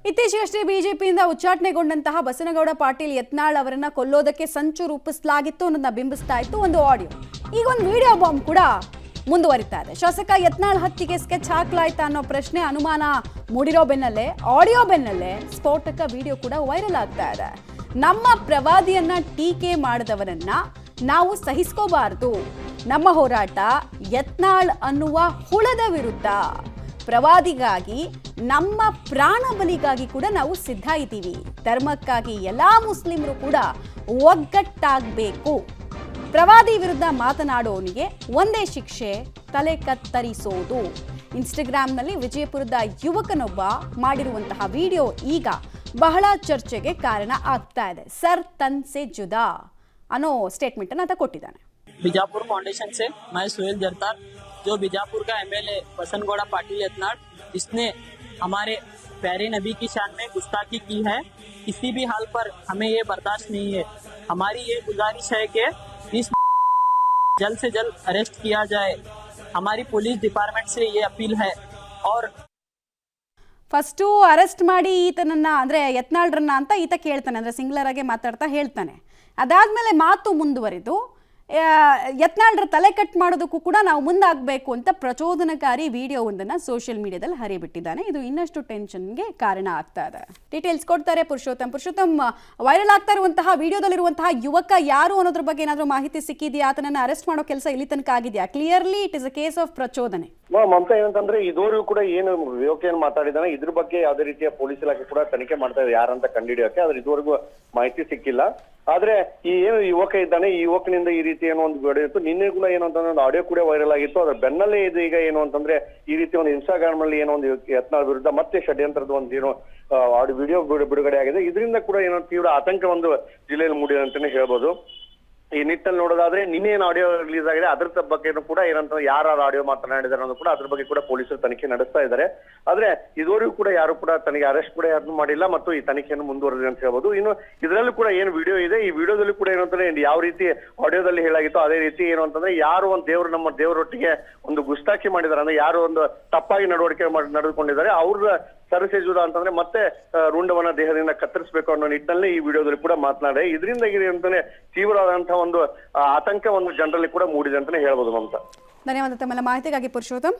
ಇತ್ತೀಚೆಗಷ್ಟೇ ಬಿಜೆಪಿಯಿಂದ ಉಚ್ಚಾಟನೆಗೊಂಡಂತಹ ಬಸನಗೌಡ ಪಾಟೀಲ್ ಯತ್ನಾಳ್ ಅವರನ್ನ ಕೊಲ್ಲೋದಕ್ಕೆ ಸಂಚು ರೂಪಿಸಲಾಗಿತ್ತು ಅನ್ನೋದನ್ನ ಬಿಂಬಿಸ್ತಾ ಇತ್ತು ಒಂದು ಆಡಿಯೋ. ಈಗ ಒಂದು ವಿಡಿಯೋ ಬಾಂಬ್ ಕೂಡ ಮುಂದುವರಿತಾ ಇದೆ. ಶಾಸಕ ಯತ್ನಾಳ್ ಹತ್ಯೆಗೆ ಸ್ಕೆಚ್ ಹಾಕ್ಲಾಯ್ತಾ ಅನ್ನೋ ಪ್ರಶ್ನೆ ಅನುಮಾನ ಮೂಡಿರೋ ಬೆನ್ನಲ್ಲೇ ಆಡಿಯೋ ಬೆನ್ನಲ್ಲೇ ಸ್ಫೋಟಕ ವಿಡಿಯೋ ಕೂಡ ವೈರಲ್ ಆಗ್ತಾ ಇದೆ. ನಮ್ಮ ಪ್ರವಾದಿಯನ್ನ ಟೀಕೆ ಮಾಡಿದವರನ್ನ ನಾವು ಸಹಿಸ್ಕೋಬಾರದು. ನಮ್ಮ ಹೋರಾಟ ಯತ್ನಾಳ್ ಅನ್ನುವ ಹುಳದ ವಿರುದ್ಧ. ಪ್ರವಾದಿಗಾಗಿ ನಮ್ಮ ಪ್ರಾಣ ಬಲಿಗಾಗಿ ಕೂಡ ನಾವು ಸಿದ್ಧ ಇದ್ದೀವಿ. ಧರ್ಮಕ್ಕಾಗಿ ಎಲ್ಲಾ ಮುಸ್ಲಿಮರು ಕೂಡ ಒಗ್ಗಟ್ಟಾಗಬೇಕು. ಪ್ರವಾದಿ ವಿರುದ್ಧ ಮಾತನಾಡೋನಿಗೆ ಒಂದೇ ಶಿಕ್ಷೆ, ತಲೆ ಕತ್ತರಿಸೋದು. ಇನ್ಸ್ಟಾಗ್ರಾಂನಲ್ಲಿ ವಿಜಯಪುರದ ಯುವಕನೊಬ್ಬ ಮಾಡಿರುವಂತಹ ವಿಡಿಯೋ ಈಗ ಬಹಳ ಚರ್ಚೆಗೆ ಕಾರಣ ಆಗ್ತಾ ಇದೆ. ಸರ್ ತನ್ ಸೆ ಜುದಾ ಅನ್ನೋ ಸ್ಟೇಟ್ಮೆಂಟ್ ಅನ್ನು ಆತ ಕೊಟ್ಟಿದ್ದಾನೆ. बीजापुर फाउंडेशन से मैं सुहेल जरतार, जो बीजापुर का एमएलए बसनगौड़ा पाटिल यत्नाड़, इसने हमारे प्यारे नबी की शान में गुस्ताखी की है. किसी भी हाल पर हमें ये बर्दाश्त नहीं है. हमारी ये गुजारिश है कि इस जल्द से जल्द अरेस्ट किया जाए. हमारी पुलिस डिपार्टमेंट से ये अपील है. और ಫಸ್ಟು ಅರೆಸ್ಟ್ ಮಾಡಿ ಈತನನ್ನ ಅಂದರೆ ಯತ್ನಾಳ್ರನ್ನ ಅಂತ ಈತ ಕೇಳ್ತಾನೆ, ಅಂದರೆ ಸಿಂಗ್ಲರ್ ಆಗಿ ಮಾತಾಡ್ತಾ ಹೇಳ್ತಾನೆ. ಅದಾದಮೇಲೆ ಮಾತು ಮುಂದುವರಿದು ಯತ್ನಾಳ್ರ ತಲೆ ಕಟ್ ಮಾಡೋದಕ್ಕೂ ಕೂಡ ನಾವು ಮುಂದಾಗಬೇಕು ಅಂತ ಪ್ರಚೋದನಕಾರಿ ವಿಡಿಯೋ ಒಂದನ್ನು ಸೋಷಿಯಲ್ ಮೀಡಿಯಾದಲ್ಲಿ ಹರಿಬಿಟ್ಟಿದ್ದಾನೆ. ಇದು ಇನ್ನಷ್ಟು ಟೆನ್ಷನ್ಗೆ ಕಾರಣ ಆಗ್ತಾ ಇದೆ. ಡೀಟೇಲ್ಸ್ ಕೊಡ್ತಾರೆ ಪುರುಷೋತ್ತಮ್. ವೈರಲ್ ಆಗ್ತಾ ಇರುವಂತಹ ವಿಡಿಯೋದಲ್ಲಿರುವಂತಹ ಯುವಕ ಯಾರು ಅನ್ನೋದ್ರ ಬಗ್ಗೆ ಏನಾದರೂ ಮಾಹಿತಿ ಸಿಕ್ಕಿದೆಯಾ? ಆತನನ್ನು ಅರೆಸ್ಟ್ ಮಾಡೋ ಕೆಲಸ ಇಲ್ಲಿ ತನಕ ಆಗಿದೆಯಾ? Clearly it is a case of ಪ್ರಚೋದನೆ. ಮಮತಾ ಏನಂತಂದ್ರೆ ಇದುವರೆಗೂ ಕೂಡ ಏನು ಯುವಕ ಏನ್ ಮಾತಾಡಿದಾನೆ ಇದ್ರ ಬಗ್ಗೆ ಯಾವುದೇ ರೀತಿಯ ಪೊಲೀಸ್ ಇಲಾಖೆ ಕೂಡ ತನಿಖೆ ಮಾಡ್ತಾ ಇದೆ ಯಾರಂತ ಕಂಡುಹಿಡಿಯೋಕೆ. ಆದ್ರೆ ಇದುವರೆಗೂ ಮಾಹಿತಿ ಸಿಕ್ಕಿಲ್ಲ. ಆದ್ರೆ ಈ ಏನು ಯುವಕ ಇದ್ದಾನೆ, ಈ ಯುವಕನಿಂದ ಈ ರೀತಿ ಏನೋ ಒಂದು ವಿಡಿಯೋ ಇತ್ತು. ನಿನ್ನೆ ಕೂಡ ಏನು ಅಂತಂದ್ರೆ ಒಂದು ಆಡಿಯೋ ಕೂಡ ವೈರಲ್ ಆಗಿತ್ತು. ಅದ್ರ ಬೆನ್ನಲ್ಲೇ ಇದು ಈಗ ಏನು ಅಂತಂದ್ರೆ ಈ ರೀತಿ ಒಂದು ಇನ್ಸ್ಟಾಗ್ರಾಮ್ ನಲ್ಲಿ ಏನೋ ಒಂದು ಯತ್ನಾಳ್ ವಿರುದ್ಧ ಮತ್ತೆ ಷಡ್ಯಂತ್ರದ ಒಂದು ಏನೋ ಆಡಿಯೋ ವಿಡಿಯೋ ಬಿಡುಗಡೆ ಆಗಿದೆ. ಇದರಿಂದ ಕೂಡ ಏನೋ ತೀವ್ರ ಆತಂಕ ಒಂದು ಜಿಲ್ಲೆಯಲ್ಲಿ ಮೂಡಿದೆ ಅಂತಾನೆ ಹೇಳ್ಬೋದು. ಈ ನಿಟ್ಟಲ್ಲಿ ನೋಡೋದಾದ್ರೆ ನಿನ್ನೆ ಏನು ಆಡಿಯೋ ರಿಲೀಸ್ ಆಗಿದೆ ಅದ್ರ ಬಗ್ಗೆ ಕೂಡ ಏನಂತ ಯಾರು ಆಡಿಯೋ ಮಾತನಾಡಿದಾರೆ ಅನ್ನೋದು ಕೂಡ ಅದ್ರ ಬಗ್ಗೆ ಕೂಡ ಪೊಲೀಸರು ತನಿಖೆ ನಡೆಸ್ತಾ ಇದ್ದಾರೆ. ಆದ್ರೆ ಇದುವರೆಗೂ ಕೂಡ ಯಾರು ಕೂಡ ತನಿಖೆ ಅರೆಸ್ಟ್ ಕೂಡ ಯಾರನ್ನು ಮಾಡಿಲ್ಲ ಮತ್ತು ಈ ತನಿಖೆಯನ್ನು ಮುಂದುವರೆದಿದೆ ಅಂತ ಹೇಳ್ಬೋದು. ಇನ್ನು ಇದರಲ್ಲೂ ಕೂಡ ಏನು ವಿಡಿಯೋ ಇದೆ, ಈ ವಿಡಿಯೋದಲ್ಲಿ ಕೂಡ ಏನಂತಂದ್ರೆ ಯಾವ ರೀತಿ ಆಡಿಯೋದಲ್ಲಿ ಹೇಳಾಗಿತ್ತು ಅದೇ ರೀತಿ ಏನು ಅಂತಂದ್ರೆ ಯಾರು ಒಂದು ದೇವರು ನಮ್ಮ ದೇವರೊಟ್ಟಿಗೆ ಒಂದು ಗುಸ್ತಾಖಿ ಮಾಡಿದಾರೆ, ಅಂದ್ರೆ ಯಾರು ಒಂದು ತಪ್ಪಾಗಿ ನಡವಳಿಕೆ ನಡೆದುಕೊಂಡಿದ್ದಾರೆ ಅವ್ರ ಸರಸೇಜುದ ಅಂತಂದ್ರೆ ಮತ್ತೆ ರುಂಡವನ್ನ ದೇಹದಿಂದ ಕತ್ತರಿಸಬೇಕು ಅನ್ನೋ ನಿಟ್ಟಿನಲ್ಲಿ ಈ ವಿಡಿಯೋದಲ್ಲಿ ಕೂಡ ಮಾತನಾಡಿ. ಇದರಿಂದ ಅಂತಾನೆ ತೀವ್ರವಾದಂತಹ ಒಂದು ಆತಂಕ ಒಂದು ಜನರಲ್ಲಿ ಕೂಡ ಮೂಡಿದೆ ಅಂತಾನೆ ಹೇಳ್ಬೋದು. ಮಮತಾ, ಧನ್ಯವಾದ ತಮ್ಮ ಮಾಹಿತಿಗಾಗಿ ಪುರುಷೋತ್ತಮ್.